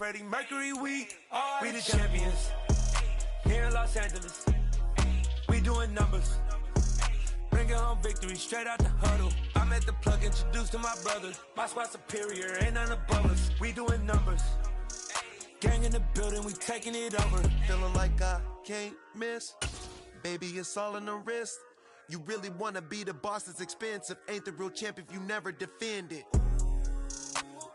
Freddie Mercury, we the champions. Here in Los Angeles, we doing numbers. Bringing home victory straight out the huddle. I'm at the plug, introduced to my brother. My squad superior, ain't none above us. We doing numbers. Gang in the building, we taking it over. Feeling like I can't miss. Baby, it's all in the wrist. You really wanna be the boss, it's expensive. Ain't the real champ if you never defend it.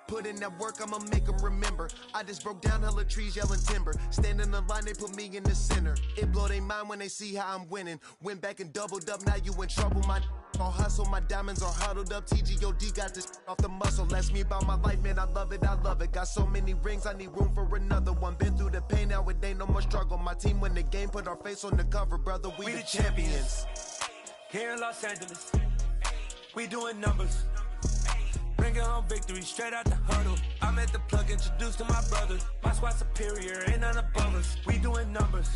Put in that work, I'ma make them remember. I just broke down hella trees, yelling timber. Stand in the line, they put me in the center. It blow their mind when they see how I'm winning. Went back and doubled up, now you in trouble. My all hustle, my diamonds are huddled up. TGOD got this off the muscle. That's me about my life, man, I love it, I love it. Got so many rings, I need room for another one. Been through the pain, now it ain't no more struggle. My team win the game, put our face on the cover, brother, we the champions. Here in Los Angeles, we doing numbers. Bringing home victory straight out the huddle. I'm at the plug, introduced to my brother. My squad superior, ain't none above us. We doing numbers.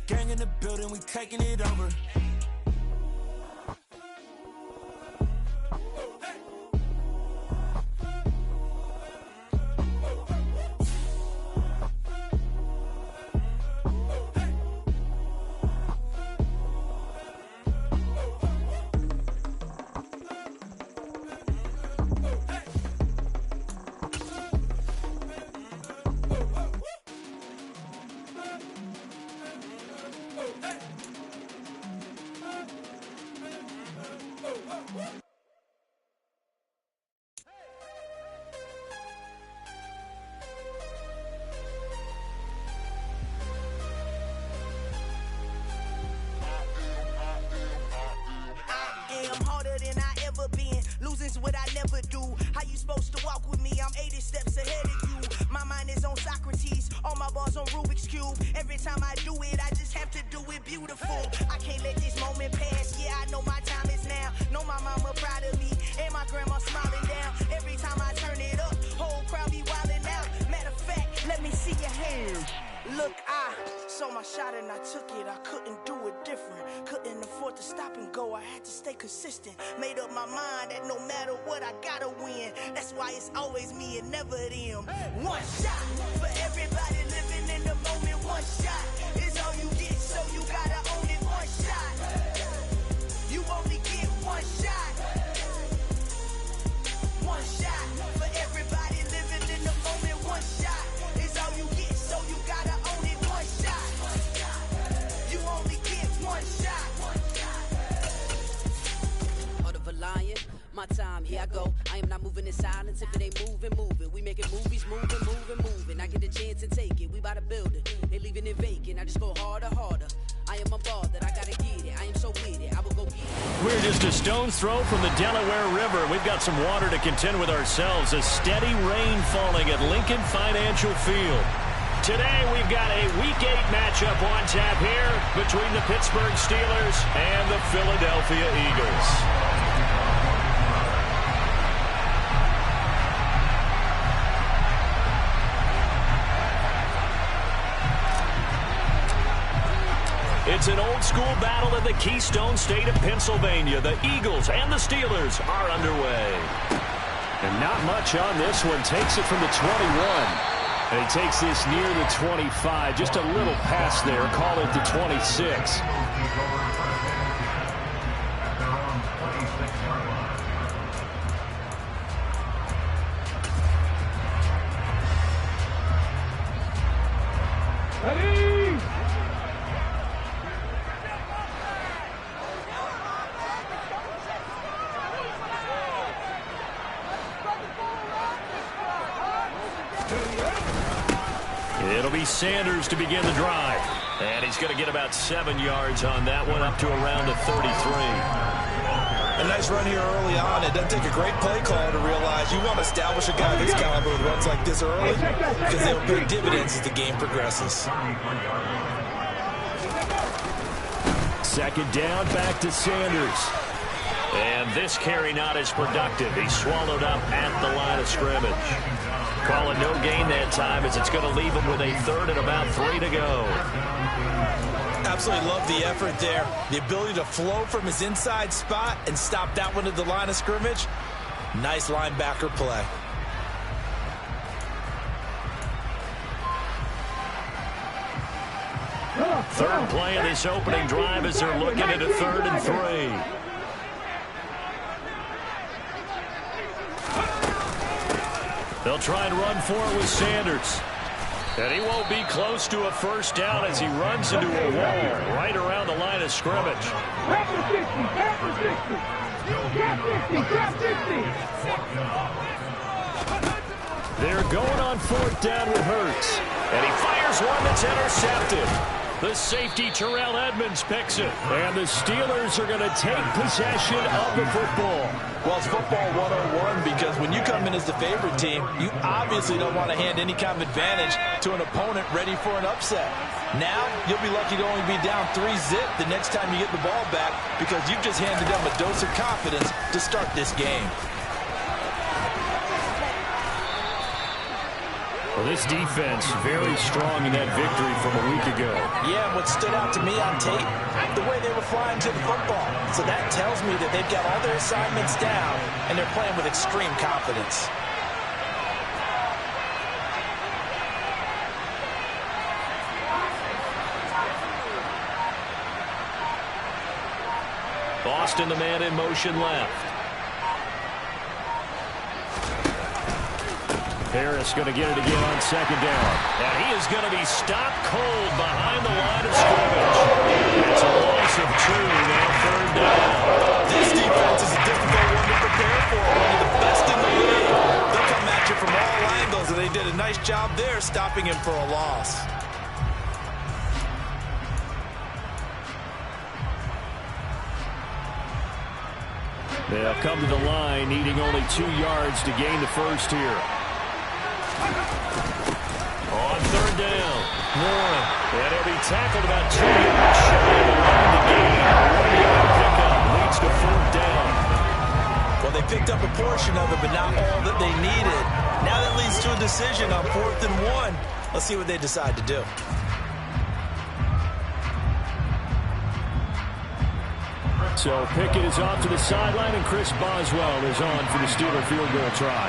Gang in the building, we taking it over. Losing's what I never do. How you supposed to walk with me? I'm 80 steps ahead of you. My mind is on Socrates, all my balls on Rubik's Cube. Every time I do it, I just have to do it beautiful. I can't let this moment pass. Yeah, I know my time is now. Know my mama proud of me, and my grandma smiling down. Every time I turn it up, whole crowd be wildin' out. Matter of fact, let me see your hands. Look, I saw my shot and I took it. I couldn't do it different. Couldn't afford to stop and go. I had to stay consistent. Made up my mind that no matter what, I gotta win. That's why it's always me and never them. One shot for everybody living in the moment. One shot is all you get, so you gotta own it. One shot. You only get one shot. One shot for everybody living in the moment. One shot is all you get, so you gotta own it. One shot. You only get one shot. Heart of a lion, my time, here I go. I am not moving in silence. If it ain't moving. We making movies, moving. I get the chance to take it. We bout to build it. They leaving it vacant. I just go harder. I am a ball that I gotta get it. I am so with it. I will go get it. We're just a stone's throw from the Delaware River. We've got some water to contend with ourselves. A steady rain falling at Lincoln Financial Field. Today we've got a Week 8 matchup on tap here between the Pittsburgh Steelers and the Philadelphia Eagles. It's an old-school battle in the Keystone State of Pennsylvania. The Eagles and the Steelers are underway. And not much on this one. Takes it from the 21. And he takes this near the 25. Just a little pass there. Call it the 26. It'll be Sanders to begin the drive. And he's going to get about 7 yards on that one, up to around the 33. A nice run here early on. It doesn't take a great play call to realize you want to establish a guy this caliber with runs like this early because they'll pay dividends as the game progresses. Second down, back to Sanders. And this carry not as productive. He's swallowed up at the line of scrimmage. Calling no gain that time as it's going to leave him with a third and about 3 to go. Absolutely love the effort there. The ability to flow from his inside spot and stop that one at the line of scrimmage. Nice linebacker play. Third play of this opening drive as they're looking at a 3rd and 3. They'll try and run for it with Sanders. And he won't be close to a first down as he runs into a wall right around the line of scrimmage. They're going on 4th down with Hurts. And he fires one that's intercepted. The safety, Terrell Edmonds, picks it. And the Steelers are going to take possession of the football. Well, it's football 101 because when you come in as the favorite team, you obviously don't want to hand any kind of advantage to an opponent ready for an upset. Now, you'll be lucky to only be down 3-0 the next time you get the ball back because you've just handed them a dose of confidence to start this game. Well, this defense very strong in that victory from a week ago. Yeah, what stood out to me on tape, the way they were flying to the football. So that tells me that they've got all their assignments down, and they're playing with extreme confidence. Boston, the man in motion left. Harris going to get it again on 2nd down. And he is going to be stopped cold behind the line of scrimmage. It's a loss of 2, now 3rd down. This defense is a difficult one to prepare for. One of the best in the league. They'll come at you from all angles, and they did a nice job there stopping him for a loss. They'll come to the line, needing only 2 yards to gain the first here. On 3rd down, Warren. And he'll be tackled about 2 yards shy of the line to gain. 1-yard pickup leads to 4th down. Well, they picked up a portion of it, but not all that they needed. Now that leads to a decision on 4th and 1. Let's see what they decide to do. So Pickett is off to the sideline, and Chris Boswell is on for the Steeler field goal try.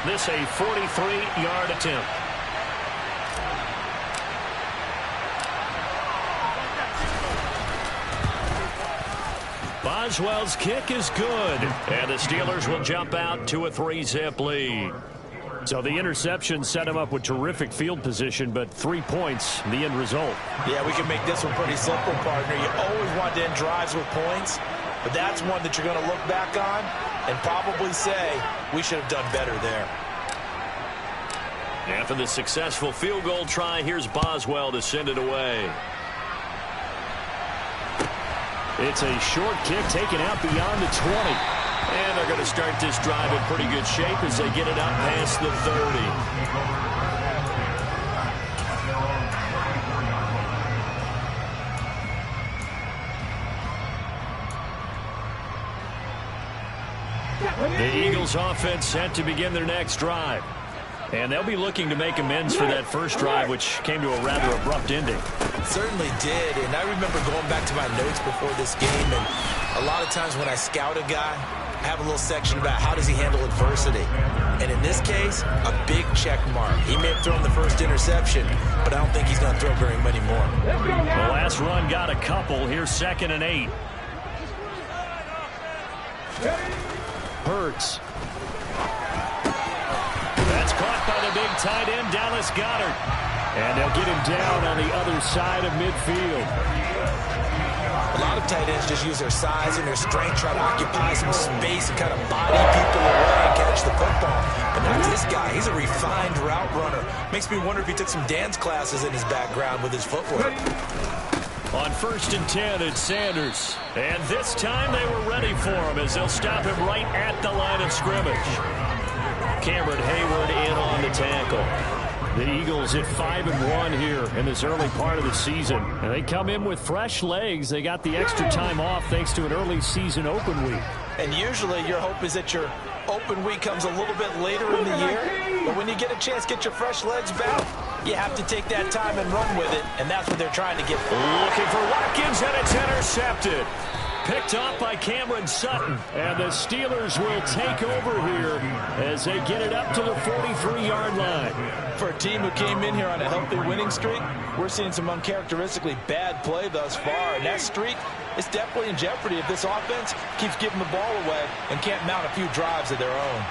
This a 43-yard attempt. Boswell's kick is good, and the Steelers will jump out to a 3-zip lead. So the interception set him up with terrific field position, but 3 points, the end result. Yeah, we can make this one pretty simple, partner. You always want to end drives with points, but that's one that you're going to look back on and probably say, we should have done better there. After the successful field goal try, here's Boswell to send it away. It's a short kick taken out beyond the 20. And they're going to start this drive in pretty good shape as they get it out past the 30. The Eagles offense set to begin their next drive. And they'll be looking to make amends for that first drive, which came to a rather abrupt ending. It certainly did, and I remember going back to my notes before this game, and a lot of times when I scout a guy, I have a little section about how does he handle adversity. And in this case, a big check mark. He may have thrown the first interception, but I don't think he's going to throw very many more. The last run got a couple. Here's 2nd and 8. Hurts. That's caught by the big tight end, Dallas Goedert. And they'll get him down on the other side of midfield. A lot of tight ends just use their size and their strength, try to occupy some space and kind of body people away and catch the football. But not this guy. He's a refined route runner. Makes me wonder if he took some dance classes in his background with his footwork. On 1st and 10, it's Sanders. And this time they were ready for him as they'll stop him right at the line of scrimmage. Cameron Hayward in on the tackle. The Eagles at 5-1 here in this early part of the season. And they come in with fresh legs. They got the extra time off thanks to an early season open week. And usually your hope is that your open week comes a little bit later in the year. But when you get a chance to get your fresh legs back, you have to take that time and run with it. And that's what they're trying to get. Looking for Watkins, and it's intercepted. Picked off by Cameron Sutton. And the Steelers will take over here as they get it up to the 43-yard line. For a team who came in here on a healthy winning streak, we're seeing some uncharacteristically bad play thus far. And that streak is definitely in jeopardy if this offense keeps giving the ball away and can't mount a few drives of their own.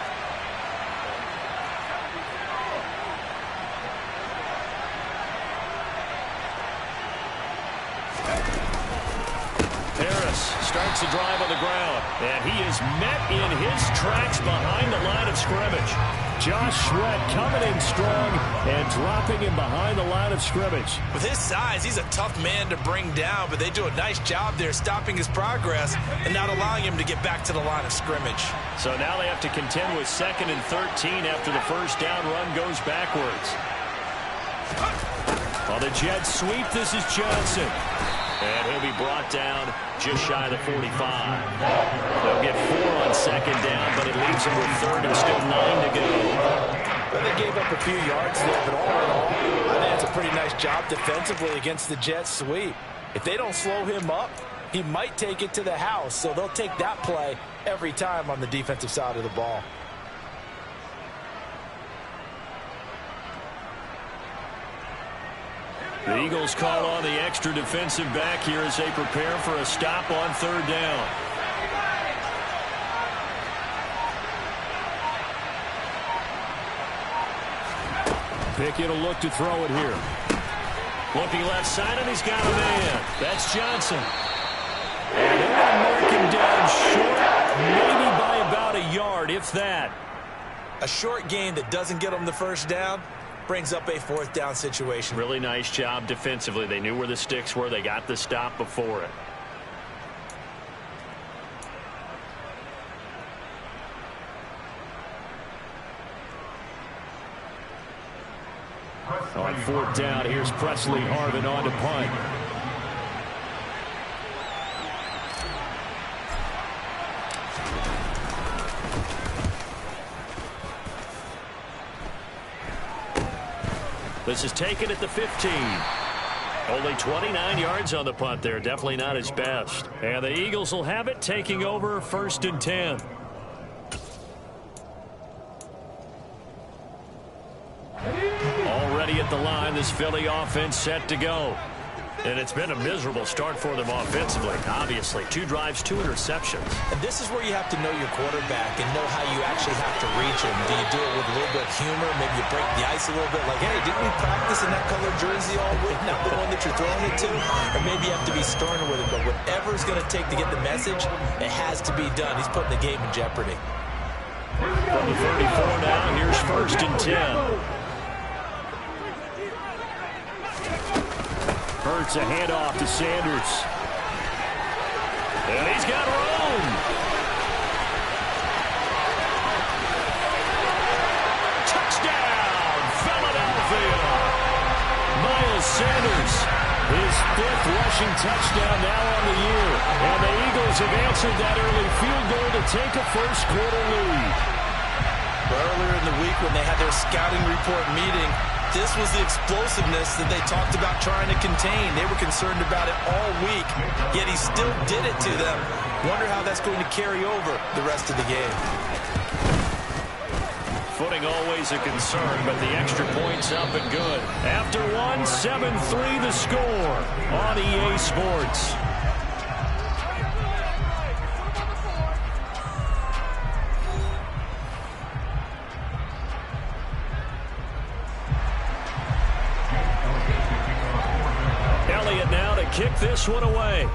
Starts the drive on the ground, and he is met in his tracks behind the line of scrimmage. Josh Sweat coming in strong and dropping him behind the line of scrimmage. With his size, he's a tough man to bring down, but they do a nice job there stopping his progress and not allowing him to get back to the line of scrimmage. So now they have to contend with 2nd and 13 after the first down run goes backwards. On the jet sweep, this is Johnson. And he'll be brought down just shy of the 45. They'll get 4 on 2nd down, but it leaves them with 3rd and still 9 to go. Well, they gave up a few yards there, but all in all, I think it's a pretty nice job defensively against the jet sweep. If they don't slow him up, he might take it to the house, so they'll take that play every time on the defensive side of the ball. The Eagles call on the extra defensive back here as they prepare for a stop on 3rd down. Pickett will look to throw it here. Looking left side, and he's got a man. That's Johnson. And they're going to mark him down short, maybe by about a yard, if that. A short gain that doesn't get them the first down brings up a 4th down situation. Really nice job defensively. They knew where the sticks were. They got the stop before it. On 4th down, here's Presley Harvin on to punt. This is taken at the 15. Only 29 yards on the punt there. Definitely not his best. And the Eagles will have it, taking over 1st and 10. Already at the line, this Philly offense set to go. And it's been a miserable start for them offensively. Obviously, 2 drives, 2 interceptions. And this is where you have to know your quarterback and know how you actually have to reach him. Do you do it with a little bit of humor? Maybe you break the ice a little bit like, hey, didn't we practice in that colored jersey all week? Not the one that you're throwing it to. Or maybe you have to be stern with it. But whatever it's going to take to get the message, it has to be done. He's putting the game in jeopardy. From the 34 now, here's 1st and 10. Hurts a handoff to Sanders. And he's got room. Touchdown, Philadelphia. Miles Sanders, his 5th rushing touchdown now on the year. And the Eagles have answered that early field goal to take a first-quarter lead. Earlier in the week when they had their scouting report meeting, this was the explosiveness that they talked about trying to contain. They were concerned about it all week, yet he still did it to them. Wonder how that's going to carry over the rest of the game. Footing always a concern, but the extra point's up and good. After 1, 7-3 the score on EA Sports. Kick this one away.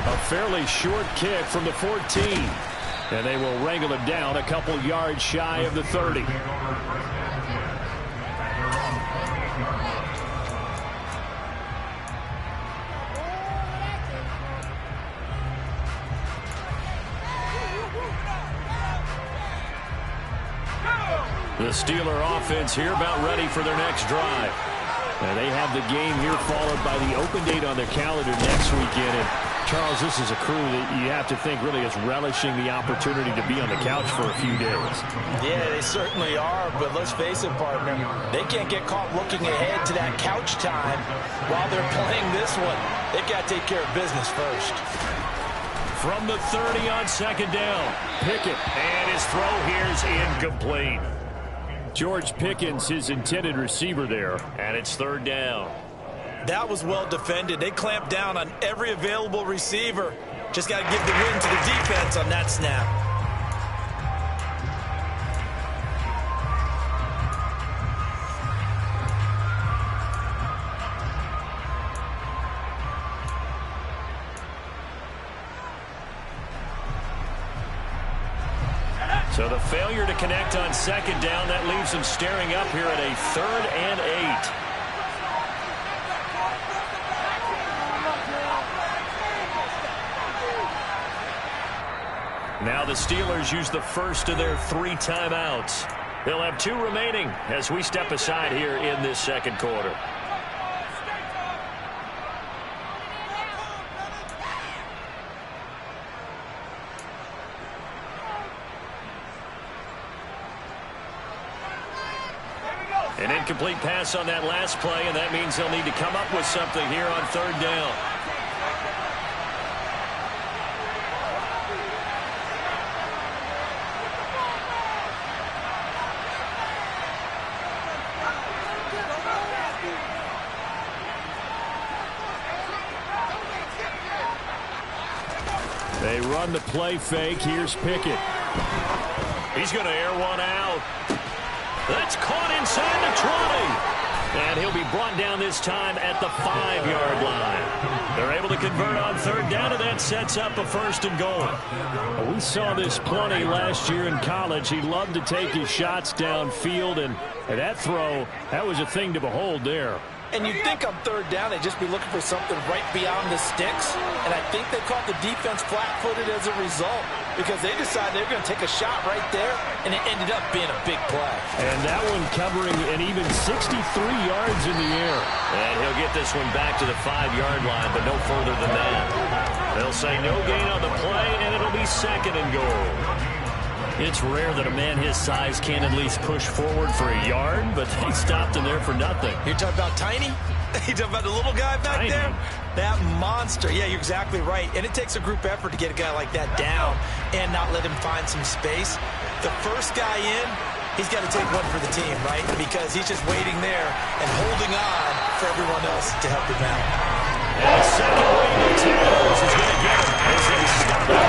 A fairly short kick from the 14. And they will wrangle him down a couple yards shy of the 30. The Steeler offense here about ready for their next drive. And they have the game here followed by the open date on their calendar next weekend. And Charles, this is a crew that you have to think really is relishing the opportunity to be on the couch for a few days. Yeah, they certainly are, but let's face it, partner, they can't get caught looking ahead to that couch time while they're playing this one. They've got to take care of business first. From the 30 on second down. Pickett. And his throw here is incomplete. George Pickens, his intended receiver there. And it's third down. That was well defended. They clamped down on every available receiver. Just got to give the win to the defense on that snap. So the failure to connect on second down, that leaves them staring up here at a 3rd and 8. Now the Steelers use the first of their 3 timeouts. They'll have 2 remaining as we step aside here in this second quarter. An incomplete pass on that last play, and that means they'll need to come up with something here on third down. They run the play fake. Here's Pickett. He's going to air one out. That's caught inside the 20. And he'll be brought down this time at the 5-yard line. They're able to convert on third down, and that sets up a 1st and goal. Well, we saw this plenty last year in college. He loved to take his shots downfield, and that throw, that was a thing to behold there. And you'd think on third down they'd just be looking for something right beyond the sticks. And I think they caught the defense flat-footed as a result because they decided they were going to take a shot right there, and it ended up being a big play. And that one covering an even 63 yards in the air. And he'll get this one back to the 5-yard line, but no further than that. They'll say no gain on the play, and it'll be 2nd and goal. It's rare that a man his size can at least push forward for a yard, but they stopped him there for nothing. You're talking about tiny? You're talking about the little guy back Tiny. there? That monster. Yeah, you're exactly right. And it takes a group effort to get a guy like that down and not let him find some space. The first guy in, he's got to take one for the team, right? Because he's just waiting there and holding on for everyone else to help him out. And the second wave of tackles is going to get him as they stop him.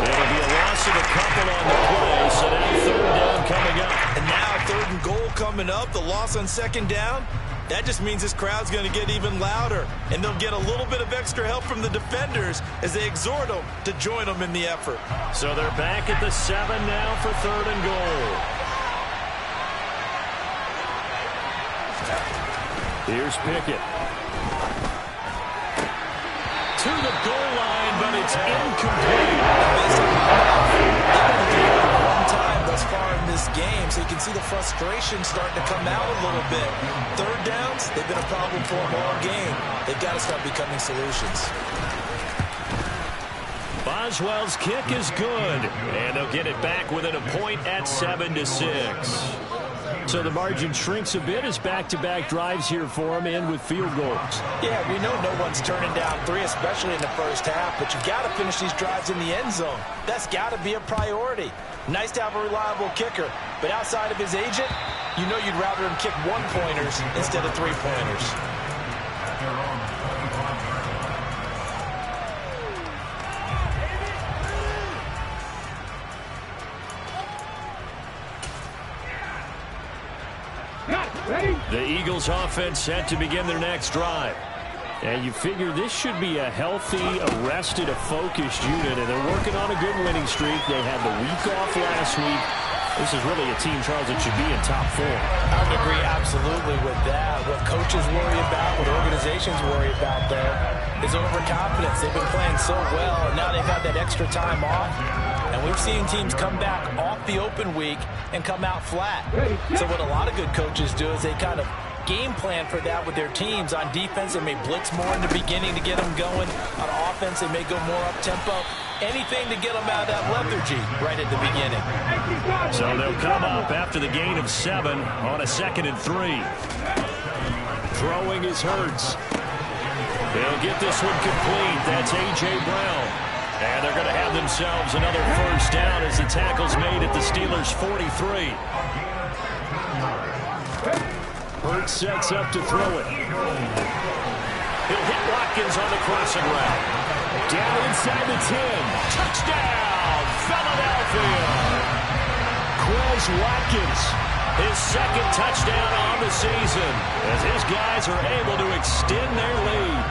It'll be a loss of a couple on the play, so now third down coming up. And now 3rd and goal coming up, the loss on second down. That just means this crowd's going to get even louder, and they'll get a little bit of extra help from the defenders as they exhort them to join them in the effort. So they're back at the 7 now for 3rd and goal. Here's Pickett. To the goal line, but it's incomplete. One time thus far in this game, so you can see the frustration starting to come out a little bit. Third downs, they've been a problem for them all game. They've got to start becoming solutions. Boswell's kick is good, and they'll get it back within a point at 7-6. So the margin shrinks a bit as back-to-back drives here for him end with field goals. Yeah, we know no one's turning down 3, especially in the first half, but you've got to finish these drives in the end zone. That's got to be a priority. Nice to have a reliable kicker, but outside of his agent, you know you'd rather him kick 1-pointers instead of 3-pointers. The Eagles offense set to begin their next drive. And you figure this should be a healthy, arrested, a focused unit, and they're working on a good winning streak. They had the week off last week. This is really a team, Charles, that should be in top form. I would agree absolutely with that. What coaches worry about, what organizations worry about, though, is overconfidence. They've been playing so well, and now they've had that extra time off. And we've seen teams come back off the open week and come out flat. So what a lot of good coaches do is they kind of game plan for that with their teams. On defense, they may blitz more in the beginning to get them going. On offense, they may go more up-tempo. Anything to get them out of that lethargy right at the beginning. So they'll come up after the gain of 7 on a 2nd and 3. Throwing is Hurts. They'll get this one complete. That's A.J. Brown. And they're going to have themselves another first down as the tackle's made at the Steelers' 43. Hurts sets up to throw it. He'll hit Watkins on the crossing route. Down inside the 10. Touchdown, Philadelphia. Quez Watkins, his second touchdown on the season as his guys are able to extend their lead.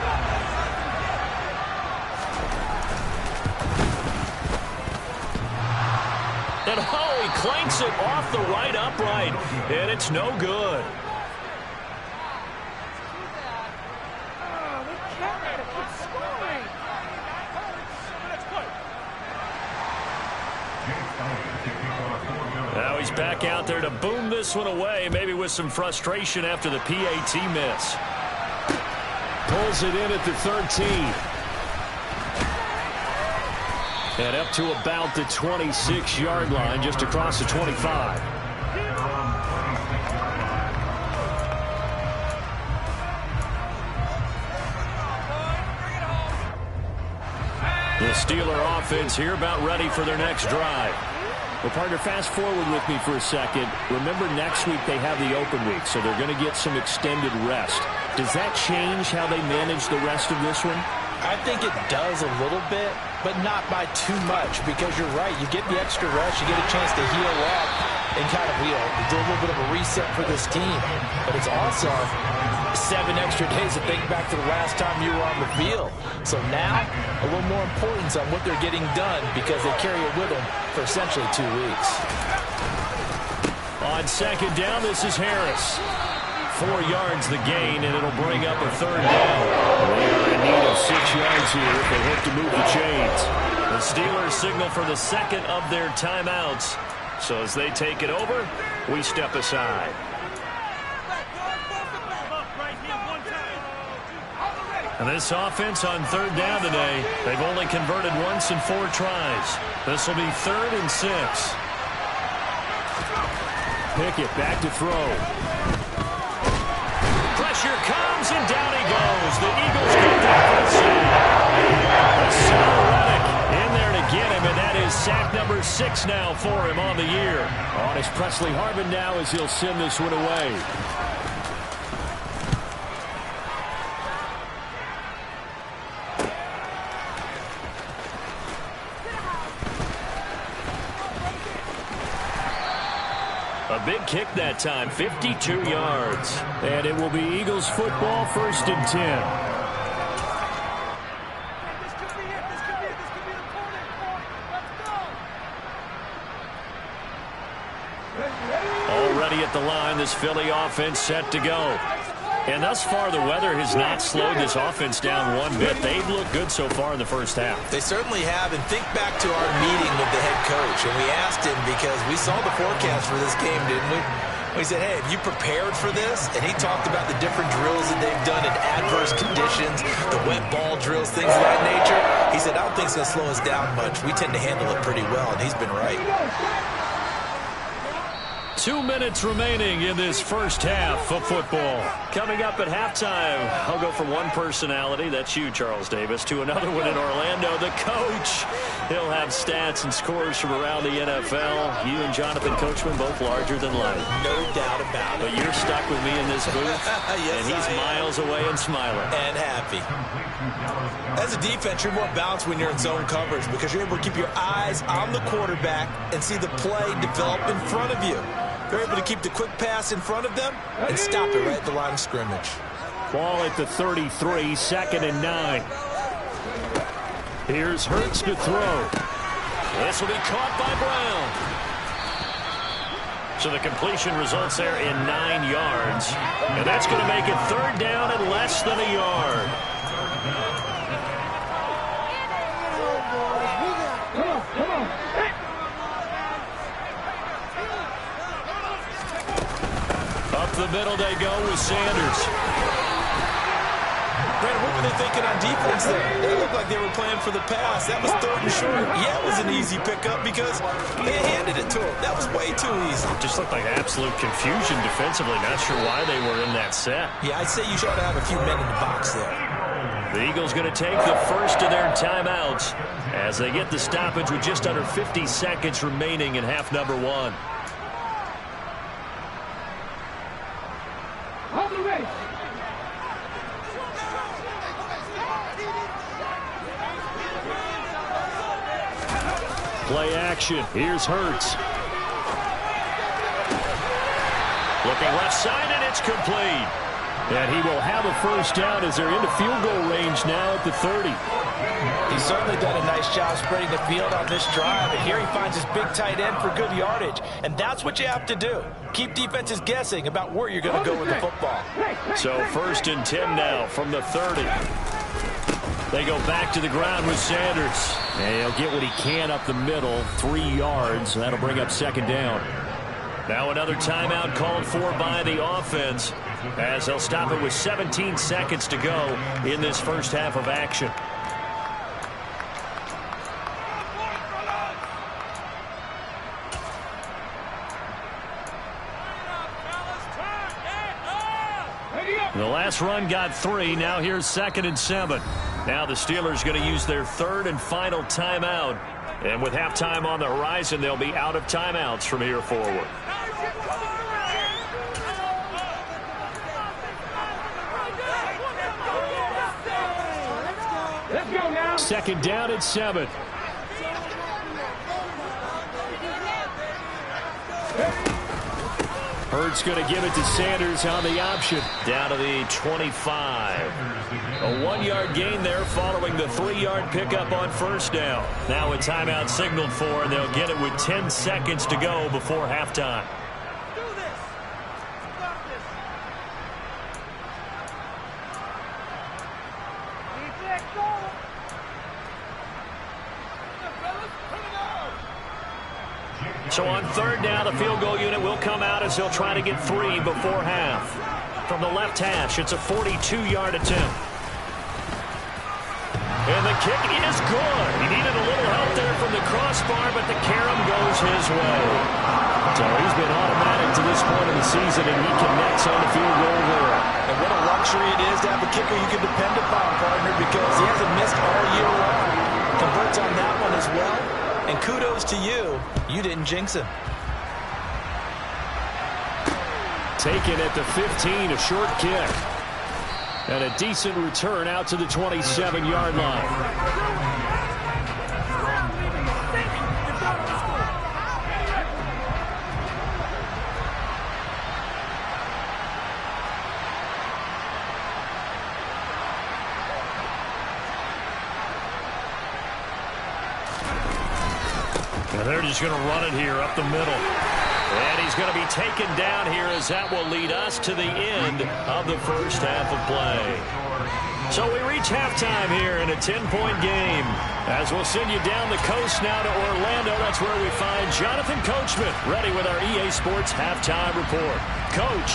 And oh, he clanks it off the right upright, and it's no good. Now he's back out there to boom this one away, maybe with some frustration after the PAT miss. Pulls it in at the 13. And up to about the 26-yard line, just across the 25. The Steeler offense here about ready for their next drive. Well, partner, fast forward with me for a second. Remember, next week they have the open week, so they're going to get some extended rest. Does that change how they manage the rest of this one? I think it does a little bit, but not by too much, because you're right. You get the extra rest, you get a chance to heal up and kind of, do a little bit of a reset for this team. But it's also 7 extra days to think back to the last time you were on the field. So now, a little more importance on what they're getting done because they carry it with them for essentially 2 weeks. On second down, this is Harris. 4 yards the gain, and it'll bring up a third down. They are in need of 6 yards here if they hope to move the chains. The Steelers signal for the second of their timeouts. So as they take it over, we step aside. And this offense on third down today, they've only converted once in 4 tries. This will be 3rd and 6. Pickett back to throw. Pressure comes, and down he goes. The Eagles go back for the sack. Reddick in there to get him, and that is sack number 6 now for him on the year. On is Presley Harvin now as he'll send this one away. A big kick that time, 52 yards. And it will be Eagles football, 1st and 10. Already at the line, this Philly offense set to go. And thus far, the weather has not slowed this offense down one bit. They've looked good so far in the first half. They certainly have. And think back to our meeting with the head coach. And we asked him because we saw the forecast for this game, didn't we? We said, hey, have you prepared for this? And he talked about the different drills that they've done in adverse conditions, the wet ball drills, things of that nature. He said, I don't think it's going to slow us down much. We tend to handle it pretty well, and he's been right. 2 minutes remaining in this first half of football. Coming up at halftime, I'll go from one personality, that's you, Charles Davis, to another one in Orlando, the coach. He'll have stats and scores from around the NFL. You and Jonathan Coachman, both larger than life. No doubt about it. But you're stuck with me in this booth, yes, and he's miles away and smiling. And happy. As a defense, you're more balanced when you're in zone coverage because you're able to keep your eyes on the quarterback and see the play develop in front of you. They're able to keep the quick pass in front of them and stop it right at the line of scrimmage. Ball at the 33, 2nd and 9. Here's Hurts to throw. This will be caught by Brown. So the completion results there in 9 yards. And that's going to make it 3rd down and less than a yard. Up the middle they go with Sanders. Brandon, what were they thinking on defense there? They looked like they were playing for the pass. That was 3rd and short. Yeah, it was an easy pickup because they handed it to him. That was way too easy. Just looked like absolute confusion defensively. Not sure why they were in that set. Yeah, I'd say you should have a few men in the box there. The Eagles going to take the first of their timeouts as they get the stoppage with just under 50 seconds remaining in half number one. Play action. Here's Hurts. Looking left side, and it's complete. And he will have a first down as they're into field goal range now at the 30. He's certainly done a nice job spreading the field on this drive. And here he finds his big tight end for good yardage. And that's what you have to do. Keep defenses guessing about where you're going to go with the football. So 1st and 10 now from the 30. They go back to the ground with Sanders. And he'll get what he can up the middle, 3 yards. That'll bring up 2nd down. Now another timeout called for by the offense as they'll stop it with 17 seconds to go in this first half of action. The last run got 3. Now here's 2nd and 7. Now the Steelers going to use their 3rd and final timeout. And with halftime on the horizon, they'll be out of timeouts from here forward. Second down at 7. Hurts going to give it to Sanders on the option. Down to the 25. A 1-yard gain there following the 3-yard pickup on first down. Now a timeout signaled for, and they'll get it with 10 seconds to go before halftime. So on 3rd down, the field goal unit will come out as they'll try to get 3 before half. From the left hash, it's a 42-yard attempt. And the kick is good. He needed a little help there from the crossbar, but the carom goes his way. So he's been automatic to this point in the season, and he connects on the field goal there. And what a luxury it is to have a kicker you can depend upon, partner, because he hasn't missed all year long. Converts on that one as well. And kudos to you. You didn't jinx him. Taken at the 15, a short kick. And a decent return out to the 27-yard line. And they're just going to run it here up the middle. And he's going to be taken down here as that will lead us to the end of the first half of play. So we reach halftime here in a 10-point game. As we'll send you down the coast now to Orlando, that's where we find Jonathan Coachman ready with our EA Sports halftime report. Coach.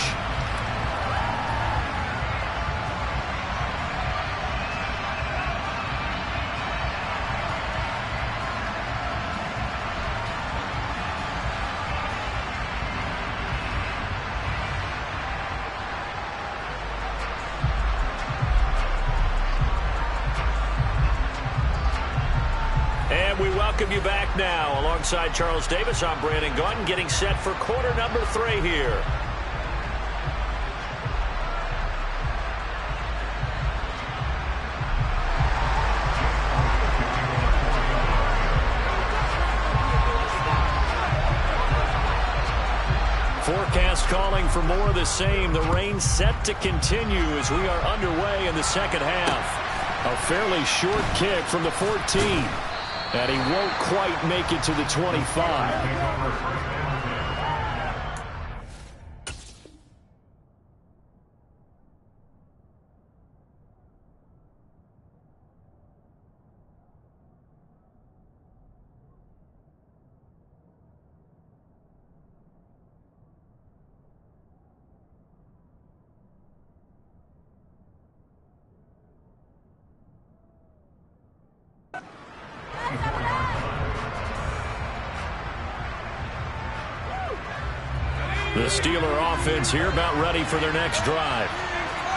We welcome you back now. Alongside Charles Davis, I'm Brandon Gunn, getting set for quarter number 3 here. Forecast calling for more of the same. The rain set to continue as we are underway in the second half. A fairly short kick from the 14. And he won't quite make it to the 25. The Steeler offense here about ready for their next drive.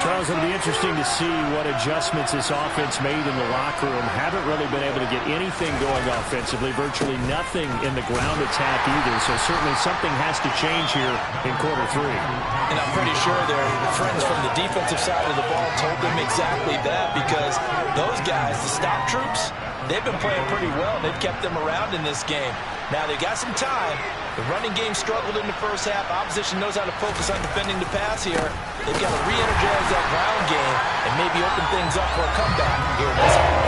Charles, it'll be interesting to see what adjustments this offense made in the locker room. Haven't really been able to get anything going offensively, virtually nothing in the ground attack either. So certainly something has to change here in quarter 3. And I'm pretty sure their friends from the defensive side of the ball told them exactly that, because those guys, the stop troops, they've been playing pretty well. They've kept them around in this game. Now they've got some time. The running game struggled in the first half. Opposition knows how to focus on defending the pass here. They've got to re-energize that ground game and maybe open things up for a comeback here in this half.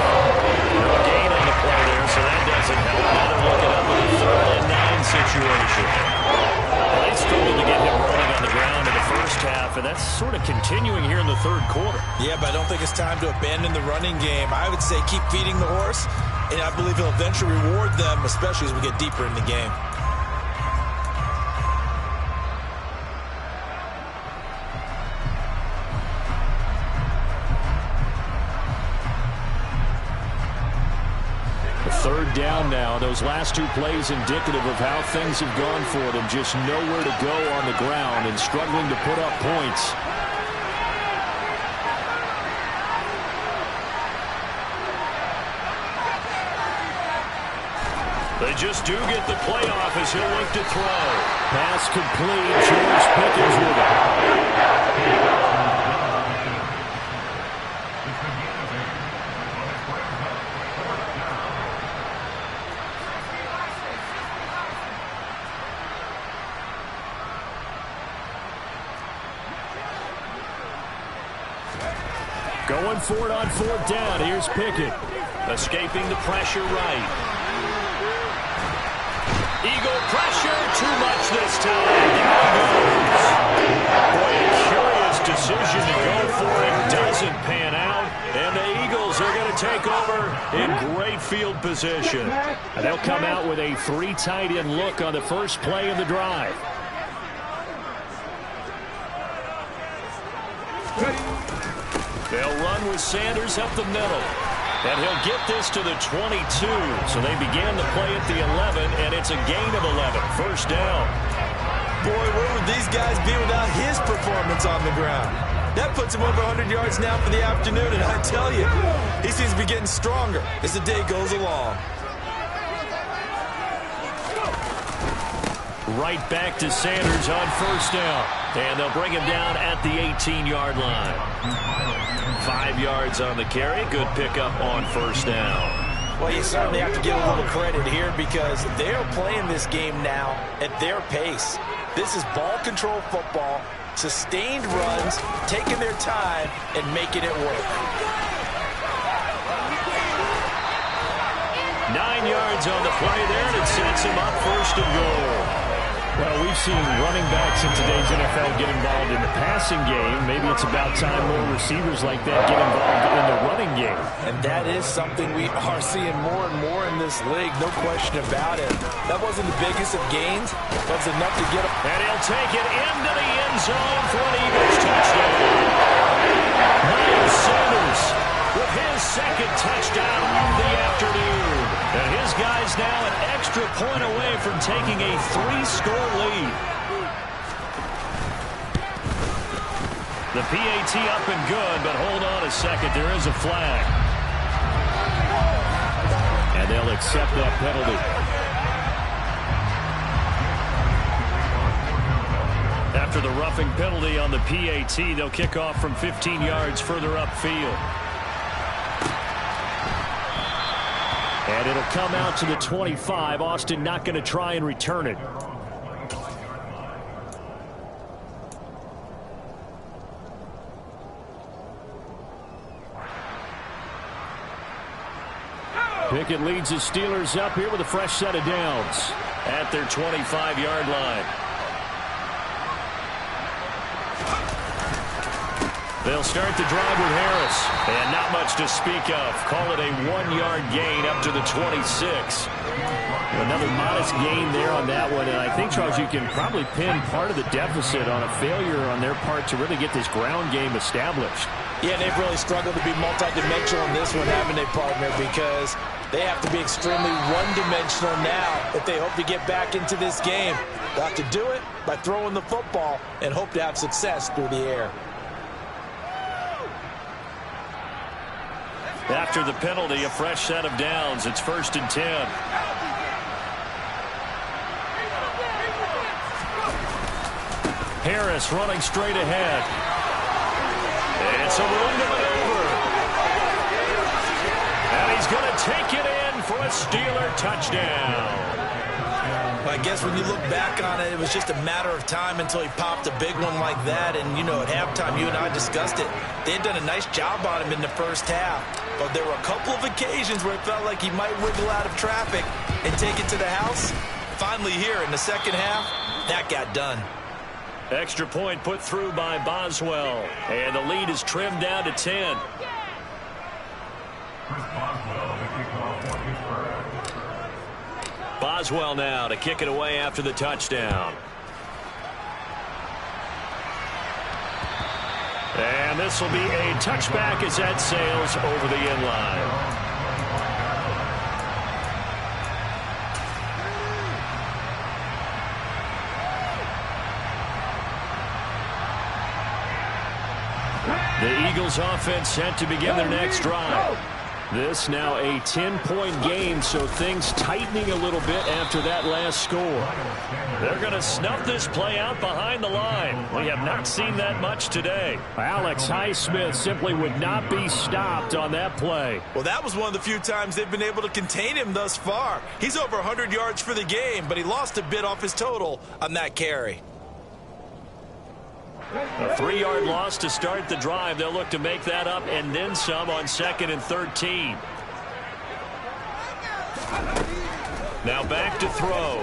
No gain on the play there, so that doesn't help. Now they're looking up with a 3rd and 9 situation. Well, they struggled to get him rolling on the ground in the first half, and that's sort of continuing here in the 3rd quarter. Yeah, but I don't think it's time to abandon the running game. I would say keep feeding the horse, and I believe he'll eventually reward them, especially as we get deeper in the game. Third down now. Those last 2 plays indicative of how things have gone for them. Just nowhere to go on the ground and struggling to put up points. They just do get the playoff as he'll look to throw. Pass complete. George Pickens with it. Going for it on 4th down. Here's Pickett. Escaping the pressure right. Eagle pressure. Too much this time. Boy, a curious decision to go for it. Doesn't pan out. And the Eagles are going to take over in great field position. And they'll come out with a 3 tight end look on the first play of the drive. They'll run with Sanders up the middle. And he'll get this to the 22. So they began the play at the 11, and it's a gain of 11. First down. Boy, where would these guys be without his performance on the ground? That puts him over 100 yards now for the afternoon, and I tell you, he seems to be getting stronger as the day goes along. Right back to Sanders on first down. And they'll bring him down at the 18-yard line. 5 yards on the carry. Good pickup on first down. Well, you certainly have to give a little credit here because they're playing this game now at their pace. This is ball control football, sustained runs, taking their time, and making it work. 9 yards on the play there, and it sets him up 1st and goal. Well, we've seen running backs in today's NFL get involved in the passing game. Maybe it's about time more receivers like that get involved in the running game. And that is something we are seeing more and more in this league, no question about it. That wasn't the biggest of gains, but it's enough to get him. And he'll take it into the end zone for an Eagles touchdown. Miles Sanders with his 2nd touchdown of the afternoon. And his guy's now an extra point away from taking a 3-score lead. The PAT up and good, but hold on a second. There is a flag. And they'll accept that penalty. After the roughing penalty on the PAT, they'll kick off from 15 yards further upfield. And it'll come out to the 25. Austin not going to try and return it. Pickett leads the Steelers up here with a fresh set of downs at their 25-yard line. They'll start the drive with Harris. And not much to speak of. Call it a 1-yard gain up to the 26. Another modest gain there on that one. And I think, Charles, you can probably pin part of the deficit on a failure on their part to really get this ground game established. Yeah, they've really struggled to be multidimensional in this one, haven't they, partner? Because they have to be extremely one-dimensional now if they hope to get back into this game. They'll have to do it by throwing the football and hope to have success through the air. After the penalty, a fresh set of downs. It's 1st and 10. Harris running straight ahead. It's a room to maneuver. And he's going to take it in for a Steeler touchdown. I guess when you look back on it, it was just a matter of time until he popped a big one like that. And, you know, at halftime, you and I discussed it. They had done a nice job on him in the first half. But there were a couple of occasions where it felt like he might wiggle out of traffic and take it to the house. Finally here in the second half, that got done. Extra point put through by Boswell. And the lead is trimmed down to 10. Boswell now to kick it away after the touchdown. And this will be a touchback as that sails over the end line. The Eagles offense set to begin their next drive. This now a 10-point game, so things tightening a little bit after that last score. They're going to snuff this play out behind the line. We have not seen that much today. Alex Highsmith simply would not be stopped on that play. Well, that was one of the few times they've been able to contain him thus far. He's over 100 yards for the game, but he lost a bit off his total on that carry. A 3-yard loss to start the drive. They'll look to make that up and then some on 2nd and 13. Now back to throw.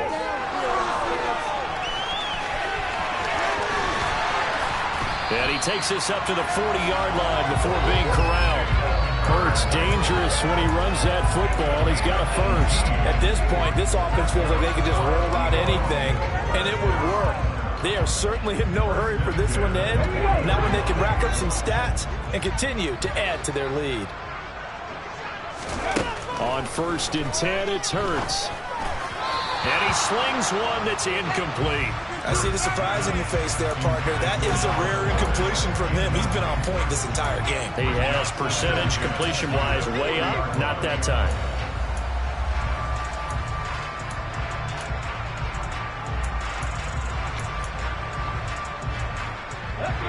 And he takes this up to the 40-yard line before being corralled. Hurts dangerous when he runs that football. He's got a first. At this point, this offense feels like they could just roll out anything, and it would work. They are certainly in no hurry for this one to end. Now when they can rack up some stats and continue to add to their lead. On 1st and 10, it's Hurts. And he slings one that's incomplete. I see the surprise in your face there, partner. That is a rare incompletion from him. He's been on point this entire game. He has percentage completion-wise way up. Not that time.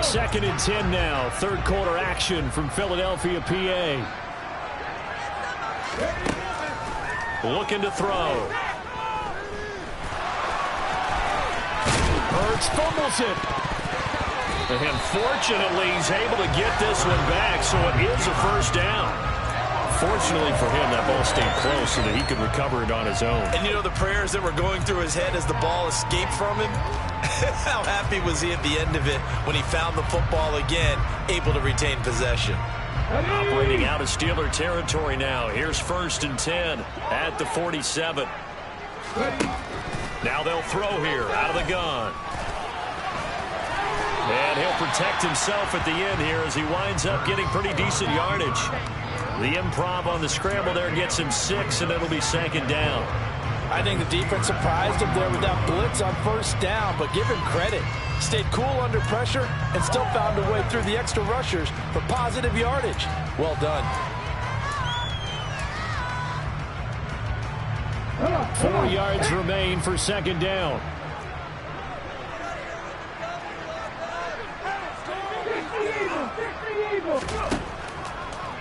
2nd and 10 now. 3rd quarter action from Philadelphia, PA. Looking to throw. Hurts fumbles it. And fortunately, he's able to get this one back, so it is a first down. Fortunately for him, that ball stayed close so that he could recover it on his own. And you know the prayers that were going through his head as the ball escaped from him? How happy was he at the end of it when he found the football again, able to retain possession? Operating out of Steeler territory now. Here's 1st and 10 at the 47. Now they'll throw here out of the gun. And he'll protect himself at the end here as he winds up getting pretty decent yardage. The improv on the scramble there gets him 6, and it'll be 2nd down. I think the defense surprised him there with that blitz on 1st down, but give him credit. Stayed cool under pressure and still found a way through the extra rushers for positive yardage. Well done. 4 yards remain for 2nd down.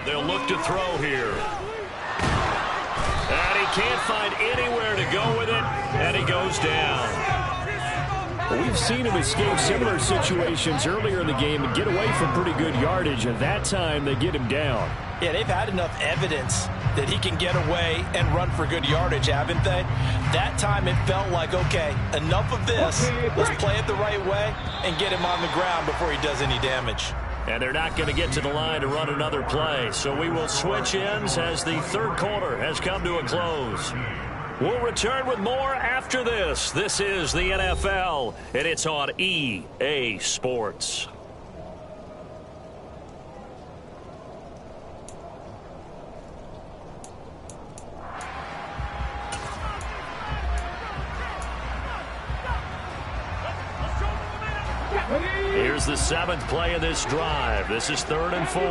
They'll look to throw here. And he can't find anywhere to go with it, and he goes down. We've seen him escape similar situations earlier in the game and get away from pretty good yardage, and that time they get him down. Yeah, they've had enough evidence that he can get away and run for good yardage, haven't they? That time it felt like, okay, enough of this. Let's play it the right way and get him on the ground before he does any damage. And they're not going to get to the line to run another play. So we will switch ends as the 3rd quarter has come to a close. We'll return with more after this. This is the NFL, and it's on EA Sports. Here's the 7th play of this drive. This is 3rd and 4.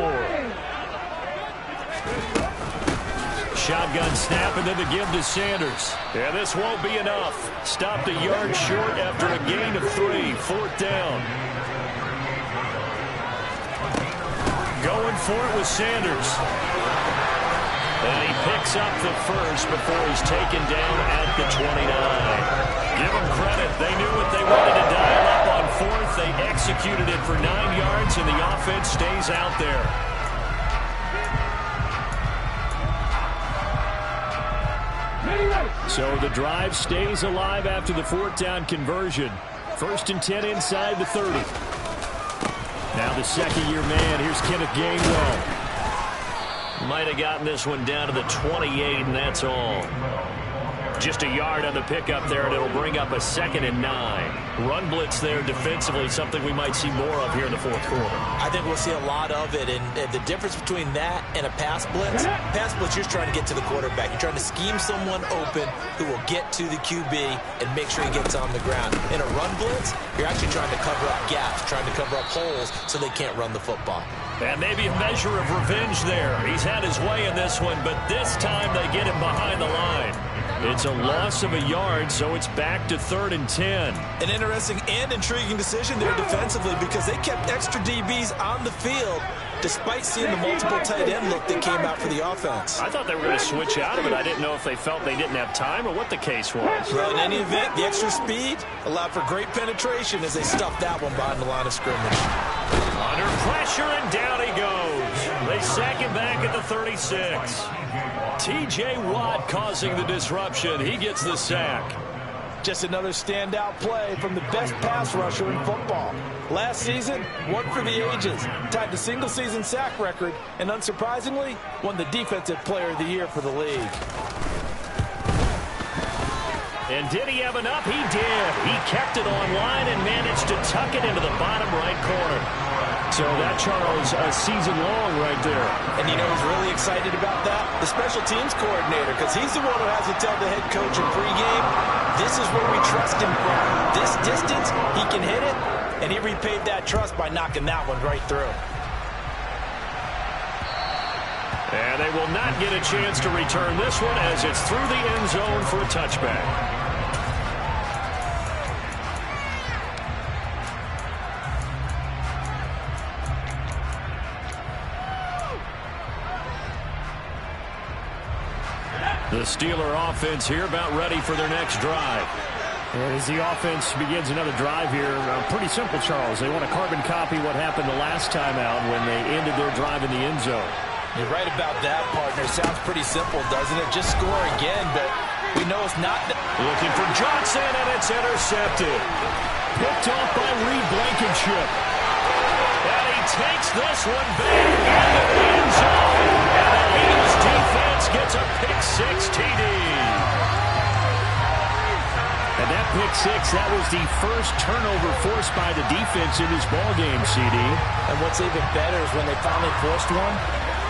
Shotgun snap and then the give to Sanders. Yeah, this won't be enough. Stopped a yard short after a gain of 3. 4th down. Going for it with Sanders. And he picks up the first before he's taken down at the 29. Give them credit. They knew what they wanted to dial up on 4th. They executed it for 9 yards, and the offense stays out there. So the drive stays alive after the 4th down conversion. 1st and 10 inside the 30. Now the second-year man. Here's Kenneth Gainwell. Might have gotten this one down to the 28, and that's all. Just a yard on the pickup there, and it'll bring up a 2nd and 9. Run blitz there defensively, something we might see more of here in the 4th quarter. I think we'll see a lot of it, and the difference between that and a pass blitz, you're trying to get to the quarterback. You're trying to scheme someone open who will get to the QB and make sure he gets on the ground. In a run blitz, you're actually trying to cover up gaps, trying to cover up holes so they can't run the football. And maybe a measure of revenge there. He's had his way in this one, but this time they get him behind the line. It's a loss of a yard, so it's back to 3rd and 10. An interesting and intriguing decision there defensively because they kept extra DBs on the field despite seeing the multiple tight end look that came out for the offense. I thought they were going to switch out of it. I didn't know if they felt they didn't have time or what the case was. Well, in any event, the extra speed allowed for great penetration as they stuffed that one behind the line of scrimmage. Under pressure, and down he goes. They sack him back at the 36. T.J. Watt causing the disruption. He gets the sack. Just another standout play from the best pass rusher in football. Last season, one for the ages, tied the single-season sack record, and unsurprisingly, won the Defensive Player of the Year for the league. And did he have enough? He did. He kept it online and managed to tuck it into the bottom right corner. So that, Charles, a season long right there. And you know who's really excited about that? The special teams coordinator, because he's the one who has to tell the head coach in pregame, this is where we trust him from. This distance, he can hit it, and he repaid that trust by knocking that one right through. And they will not get a chance to return this one as it's through the end zone for a touchback. The Steeler offense here about ready for their next drive. And as the offense begins another drive here, pretty simple, Charles. They want to carbon copy what happened the last time out when they ended their drive in the end zone. You're right about that, partner. Sounds pretty simple, doesn't it? Just score again, but we know it's not. Looking for Johnson, and it's intercepted. Picked off by Reed Blankenship. And he takes this one back into the end zone. And the Eagles defense gets a pick-6 TD. And that pick-6, that was the first turnover forced by the defense in this ballgame, CD. And what's even better is when they finally forced one,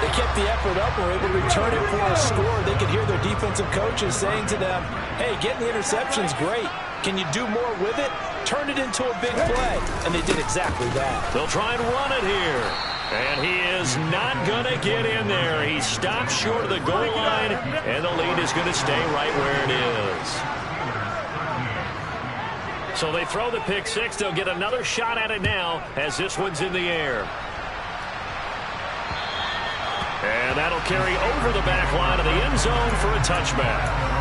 they kept the effort up and were able to return it for a score. They could hear their defensive coaches saying to them, hey, getting the interception's great. Can you do more with it? Turn it into a big play. And they did exactly that. They'll try and run it here. And he is not going to get in there. He stops short of the goal line, and the lead is going to stay right where it is. So they throw the pick-6. They'll get another shot at it now as this one's in the air. And that'll carry over the back line of the end zone for a touchback.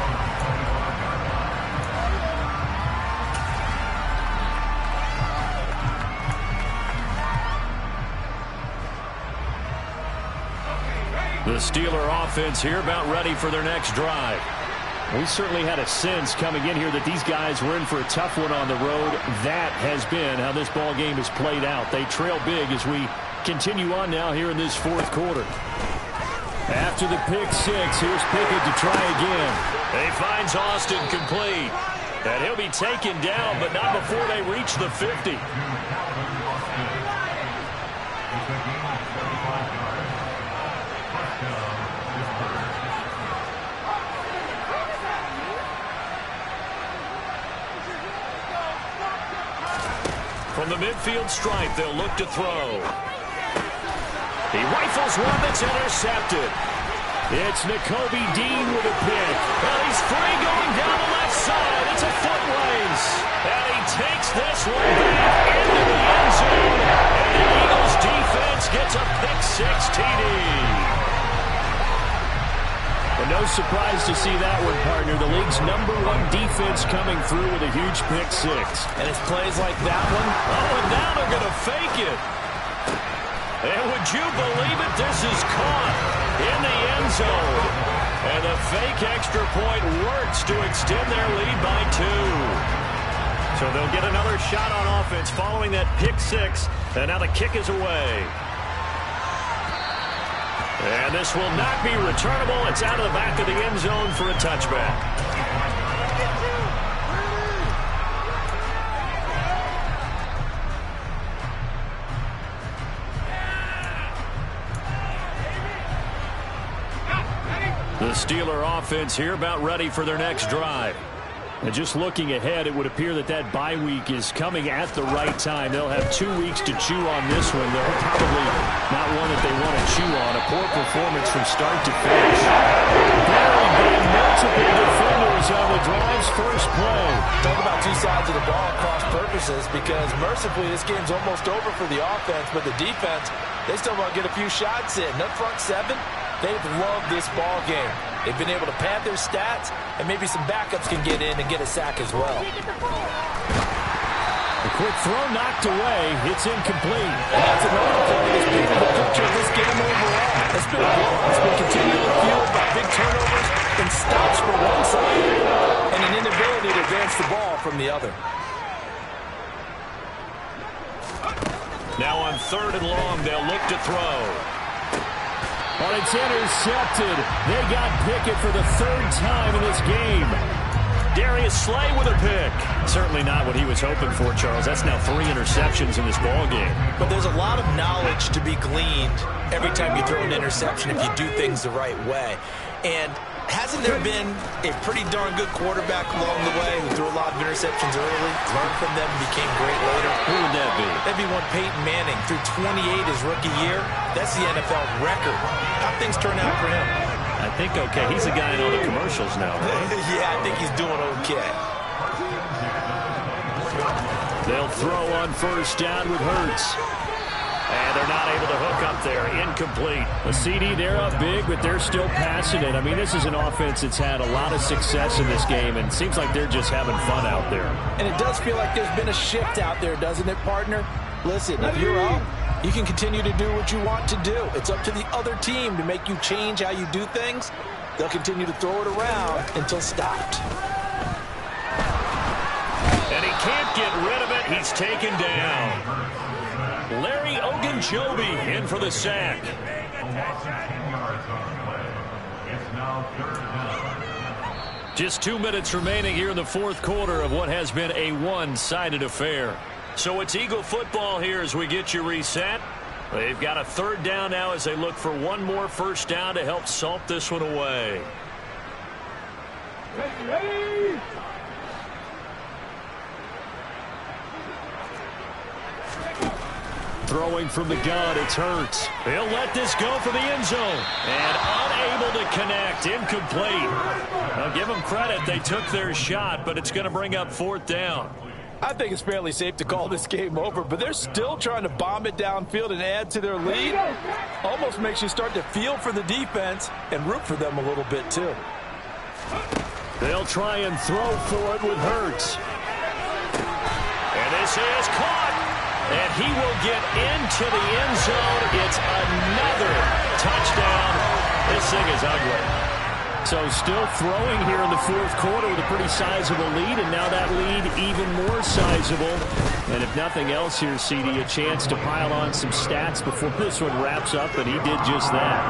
The Steeler offense here about ready for their next drive. We certainly had a sense coming in here that these guys were in for a tough one on the road. That has been how this ball game has played out. They trail big as we continue on now here in this 4th quarter. After the pick-6, here's Pickett to try again. He finds Austin complete. And he'll be taken down, but not before they reach the 50. From the midfield stripe, they'll look to throw. He rifles one that's intercepted. It's Nakobe Dean with a pick. And he's free going down the left side. It's a foot race. And he takes this one back into the end zone. And the Eagles defense gets a pick-six TD. And no surprise to see that one, partner. The league's #1 defense coming through with a huge pick-six. And it's plays like that one. Oh, and now they're going to fake it. And would you believe it? This is caught in the end zone. And the fake extra point works to extend their lead by 2. So they'll get another shot on offense following that pick-six. And now the kick is away. And this will not be returnable. It's out of the back of the end zone for a touchback. The Steeler offense here about ready for their next drive. And just looking ahead, it would appear that that bye week is coming at the right time. They'll have 2 weeks to chew on this one. They're probably not one that they want to chew on. A poor performance from start to finish. Buried by multiple defenders on the drive's first play. Talk about 2 sides of the ball cross purposes, because mercifully this game's almost over for the offense, but the defense, they still want to get a few shots in. Up front 7, they've loved this ball game. They've been able to pad their stats, and maybe some backups can get in and get a sack as well. A quick throw knocked away. It's incomplete. And that's another play that's painted the picture of this game overall. It's been a blowout. It's been continually fueled by big turnovers and stops for one side and an inability to advance the ball from the other. Now on 3rd and long, they'll look to throw. But it's intercepted. They got Pickett for the 3rd time in this game. Darius Slay with a pick. Certainly not what he was hoping for, Charles. That's now 3 interceptions in this ball game. But there's a lot of knowledge to be gleaned every time you throw an interception if you do things the right way. And hasn't there been a pretty darn good quarterback along the way who threw a lot of interceptions early, learned from them, and became great later? Who would that be? That'd be one Peyton Manning. Threw 28 his rookie year. That's the NFL record. How things turn out for him? I think okay. He's a guy in all the commercials now, right? Yeah, I think he's doing okay. They'll throw on 1st down with Hurts. And they're not able to hook up there. Incomplete. A CD, they're up big, but they're still passing it. I mean, this is an offense that's had a lot of success in this game, and it seems like they're just having fun out there. And it does feel like there's been a shift out there, doesn't it, partner? Listen, if you're out, you can continue to do what you want to do. It's up to the other team to make you change how you do things. They'll continue to throw it around until stopped. And he can't get rid of it. He's taken down. Larry Ogunjobi in for the sack. Just 2 minutes remaining here in the 4th quarter of what has been a one-sided affair. So it's Eagle football here as we get you reset. They've got a 3rd down now as they look for one more 1st down to help salt this one away. Ready. Throwing from the gun, it's Hurts. He'll let this go for the end zone. And unable to connect, incomplete. I'll give them credit, they took their shot, but it's going to bring up 4th down. I think it's fairly safe to call this game over, but they're still trying to bomb it downfield and add to their lead. Almost makes you start to feel for the defense and root for them a little bit too. They'll try and throw for it with Hurts. And this is caught. And he will get into the end zone. It's another touchdown. This thing is ugly. So still throwing here in the 4th quarter with a pretty sizable lead, and now that lead even more sizable. And if nothing else here, CD, a chance to pile on some stats before this one wraps up, and he did just that.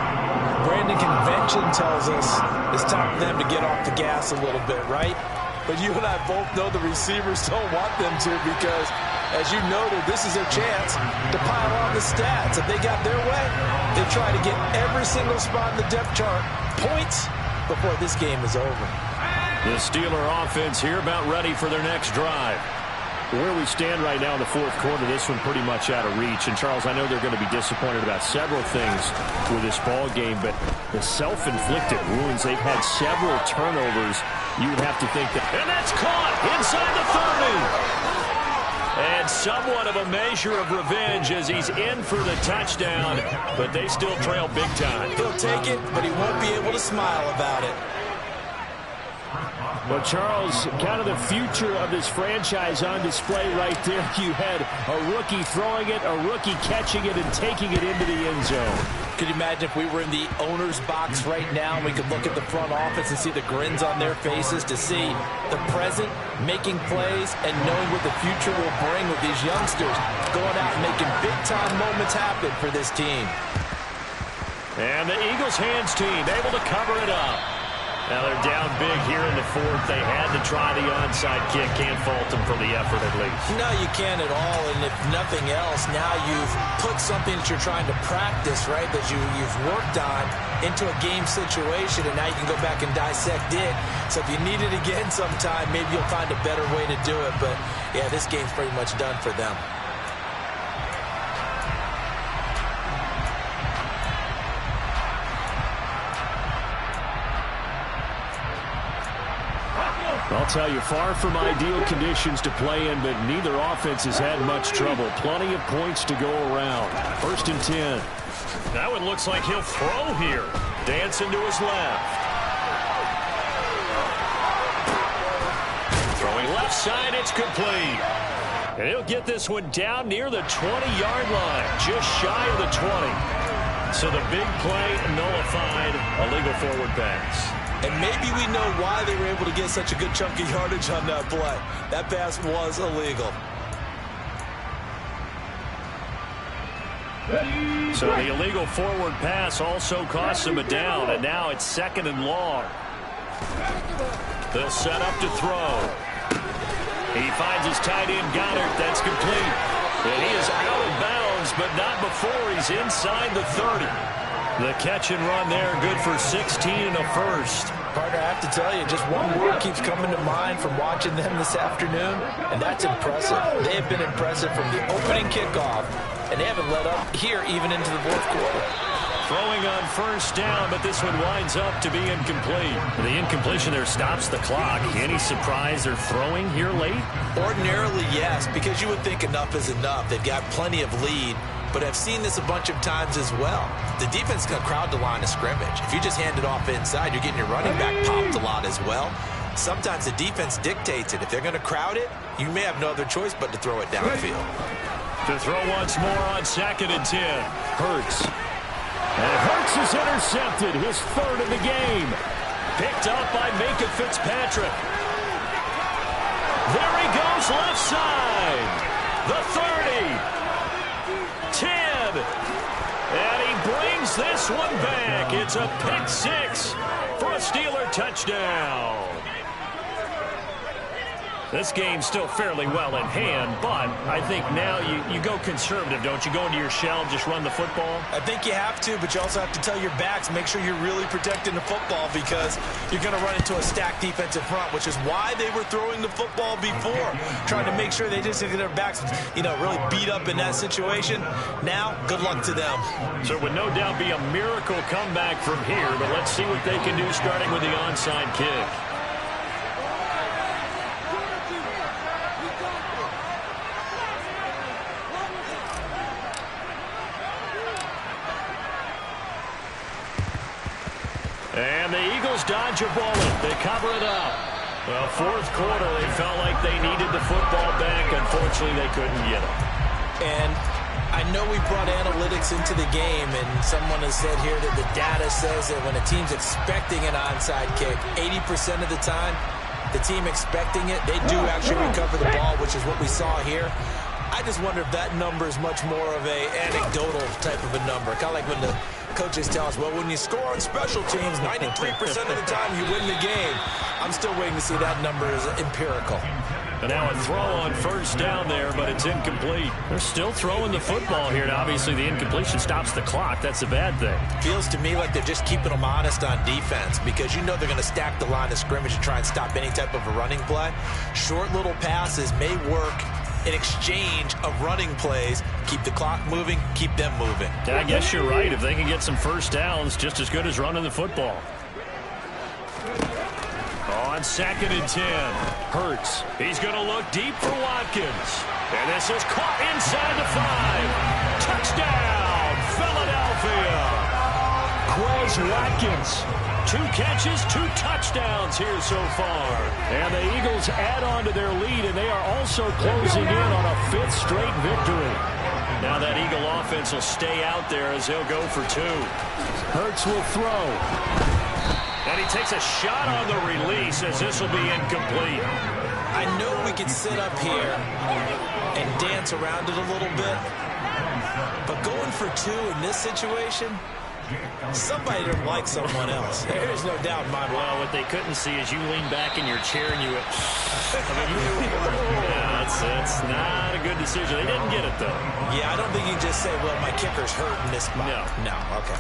Brandon, convention tells us it's time for them to get off the gas a little bit, right? But you and I both know the receivers don't want them to, because, as you noted, this is their chance to pile on the stats. If they got their way, they try to get every single spot in the depth chart points before this game is over. The Steeler offense here about ready for their next drive. Where we stand right now in the fourth quarter, this one pretty much out of reach. And, Charles, I know they're going to be disappointed about several things with this ball game, but the self-inflicted wounds, they've had several turnovers. You would have to think that. And that's caught inside the 30. And somewhat of a measure of revenge as he's in for the touchdown, but they still trail big time. He'll take it, but he won't be able to smile about it. Well, Charles, kind of the future of this franchise on display right there. You had a rookie throwing it, a rookie catching it, and taking it into the end zone. Could you imagine if we were in the owner's box right now and we could look at the front office and see the grins on their faces, to see the present making plays and knowing what the future will bring with these youngsters going out and making big-time moments happen for this team. And the Eagles hands team able to cover it up. Now they're down big here in the fourth. They had to try the onside kick. Can't fault them for the effort at least. No, you can't at all. And if nothing else, now you've put something that you're trying to practice, right, that you've worked on into a game situation, and now you can go back and dissect it. So if you need it again sometime, maybe you'll find a better way to do it. But, yeah, this game's pretty much done for them. I'll tell you, far from ideal conditions to play in, but neither offense has had much trouble. Plenty of points to go around. 1st and 10. That one looks like he'll throw here. Dancing to his left. Throwing left side, it's complete. And he'll get this one down near the 20-yard line, just shy of the 20. So the big play nullified, a legal forward pass. And maybe we know why they were able to get such a good chunk of yardage on that play. That pass was illegal. So the illegal forward pass also costs him a down, and now it's 2nd and long. They'll set up to throw. He finds his tight end, Goddard. That's complete. And he is out of bounds, but not before he's inside the 30. The catch and run there, good for 16 and a first. Partner, I have to tell you, just one word keeps coming to mind from watching them this afternoon, and that's impressive. They have been impressive from the opening kickoff, and they haven't let up here even into the fourth quarter. Throwing on 1st down, but this one winds up to be incomplete. The incompletion there stops the clock. Any surprise they're throwing here late? Ordinarily, yes, because you would think enough is enough. They've got plenty of lead. But I've seen this a bunch of times as well. The defense is going to crowd the line of scrimmage. If you just hand it off inside, you're getting your running back popped a lot as well. Sometimes the defense dictates it. If they're going to crowd it, you may have no other choice but to throw it downfield. To throw once more on 2nd and 10. Hurts. And Hurts is intercepted, his 3rd of the game. Picked up by Minka Fitzpatrick. There he goes, left side. The 30. 10. And he brings this one back. It's a pick 6 for a Steeler touchdown. This game's still fairly well in hand, but I think now you go conservative, don't you? Go into your shell and just run the football? I think you have to, but you also have to tell your backs, make sure you're really protecting the football, because you're going to run into a stacked defensive front, which is why they were throwing the football before, trying to make sure they just get their backs, really beat up in that situation. Now, good luck to them. So it would no doubt be a miracle comeback from here, but let's see what they can do starting with the onside kick. And the Eagles dodge a bullet. They cover it up. Well, fourth quarter, they felt like they needed the football back. Unfortunately, they couldn't get it. And I know we brought analytics into the game, and someone has said here that the data says that when a team's expecting an onside kick, 80% of the time, the team expecting it, they do actually recover the ball, which is what we saw here. I just wonder if that number is much more of a anecdotal type of a number. Kind of like when the coaches tell us, well, when you score on special teams, 93% of the time you win the game. I'm still waiting to see that number is empirical. And now a throw on first down there, but it's incomplete. They're still throwing the football here, and obviously the incompletion stops the clock. That's a bad thing. Feels to me like they're just keeping them honest on defense because you know they're going to stack the line of scrimmage and try and stop any type of a running play. Short little passes may work in exchange of running plays. Keep the clock moving, keep them moving. Yeah, I guess you're right. If they can get some first downs, just as good as running the football. On 2nd and 10, Hurts. He's going to look deep for Watkins. And this is caught inside the 5. Touchdown, Philadelphia. Quez Watkins. 2 catches, 2 touchdowns here so far. And the Eagles add on to their lead, and they are also closing in on a 5th straight victory. Now that Eagle offense will stay out there as they'll go for 2. Hurts will throw. And he takes a shot on the release as this will be incomplete. I know we could sit up here and dance around it a little bit, but going for 2 in this situation, somebody didn't like someone else. There's no doubt in my mind. Well, what they couldn't see is you lean back in your chair and you went, yeah, it's not a good decision. They didn't get it, though. Yeah, I don't think you can just say, well, my kicker's hurt in this spot. No, okay.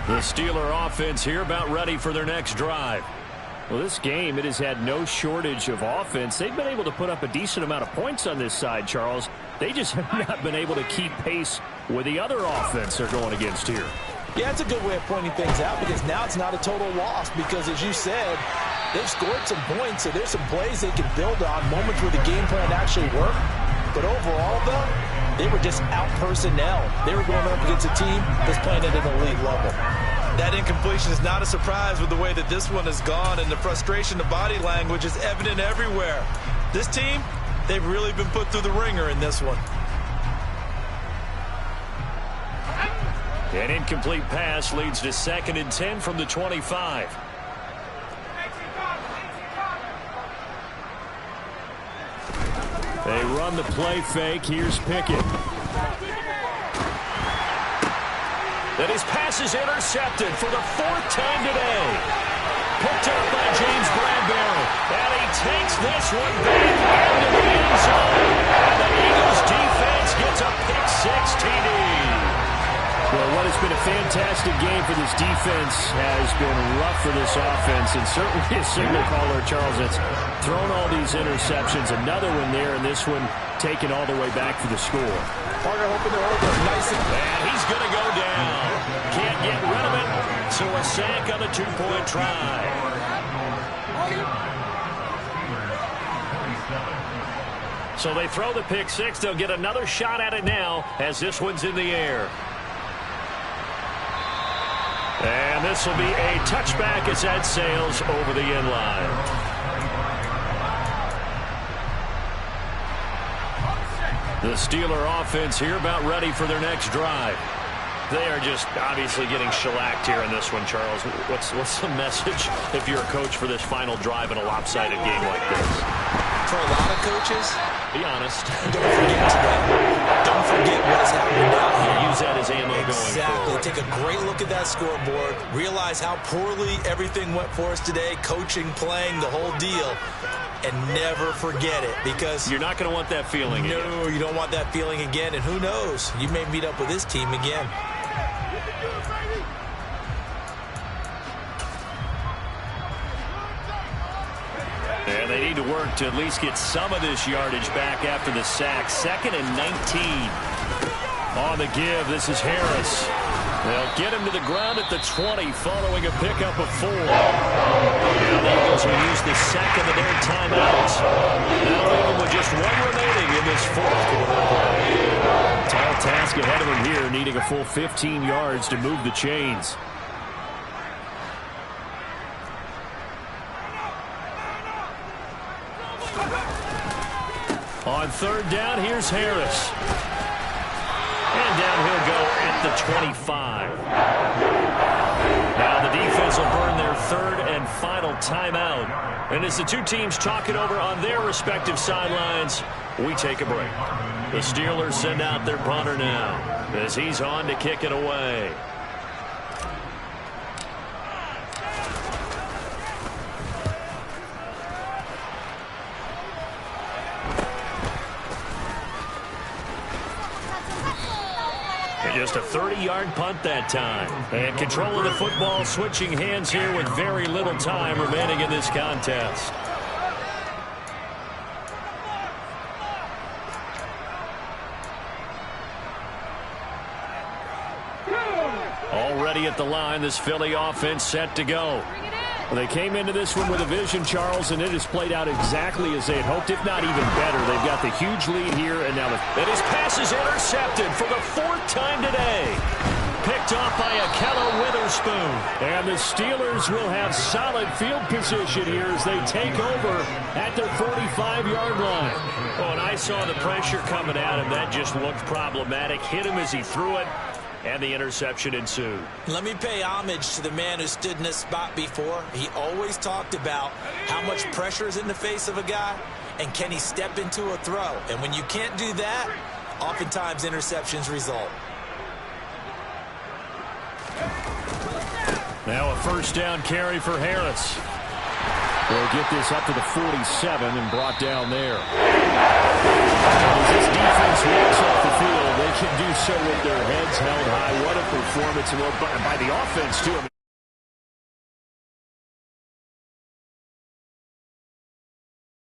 The Steeler offense here about ready for their next drive. Well, this game, it has had no shortage of offense. They've been able to put up a decent amount of points on this side, Charles. They just have not been able to keep pace with the other offense they're going against here. Yeah, it's a good way of pointing things out because now it's not a total loss because, as you said, they've scored some points, so there's some plays they can build on, moments where the game plan actually worked. But overall, though, they were just out personnel. They were going up against a team that's playing at an elite level. That incompletion is not a surprise with the way that this one has gone, and the frustration, the body language is evident everywhere. This team, they've really been put through the ringer in this one. An incomplete pass leads to 2nd and 10 from the 25. They run the play fake. Here's Pickett. That his pass is intercepted for the 4th time today. Picked up by James Bradbury. And he takes this one back into the end zone. And the Eagles defense gets a pick-6 TD. Well, what has been a fantastic game for this defense has been rough for this offense, and certainly a signal caller, Charles, that's thrown all these interceptions. Another one there, and this one taken all the way back for the score. Parker hoping to hold it nice and he's going to go down. Can't get rid of it, so a sack on the 2-point try. So they throw the pick-6. They'll get another shot at it now as this one's in the air. And this will be a touchback as that sails over the end line. The Steeler offense here about ready for their next drive. They are just obviously getting shellacked here in this one, Charles. What's the message if you're a coach for this final drive in a lopsided game like this? For a lot of coaches, be honest. Don't forget today. Don't forget what's happening down here. Use that as ammo going Exactly. forward. Take a great look at that scoreboard. Realize how poorly everything went for us today. Coaching, playing, the whole deal. And never forget it because you're not going to want that feeling again. No, you don't want that feeling again. And who knows? You may meet up with this team again. And they need to work to at least get some of this yardage back after the sack. 2nd and 19. On the give, this is Harris. They'll get him to the ground at the 20 following a pickup of 4. And the Eagles will use the second of their timeouts. That'll leave them with just 1 remaining in this 4th quarter. Tall task ahead of them here, needing a full 15 yards to move the chains. On 3rd down, here's Harris. And down he'll go at the 25. Now the defense will burn their third and final timeout. And as the two teams talk it over on their respective sidelines, we take a break. The Steelers send out their punter now as he's on to kick it away. Just a 30-yard punt that time. And control of the football, switching hands here with very little time remaining in this contest. Already at the line, this Philly offense set to go. Well, they came into this one with a vision, Charles, and it has played out exactly as they had hoped, if not even better. They've got the huge lead here, and now and his pass is intercepted for the 4th time today. Picked off by Akello Witherspoon. And the Steelers will have solid field position here as they take over at their 45-yard line. Oh, and I saw the pressure coming at him. That just looked problematic. Hit him as he threw it. And the interception ensued. Let me pay homage to the man who stood in this spot before. He always talked about how much pressure is in the face of a guy, and can he step into a throw. And when you can't do that, oftentimes interceptions result. Now a first down carry for Harris. They'll get this up to the 47 and brought down there. As this defense walks off the field, they can do so with their heads held high. What a performance by the offense, too.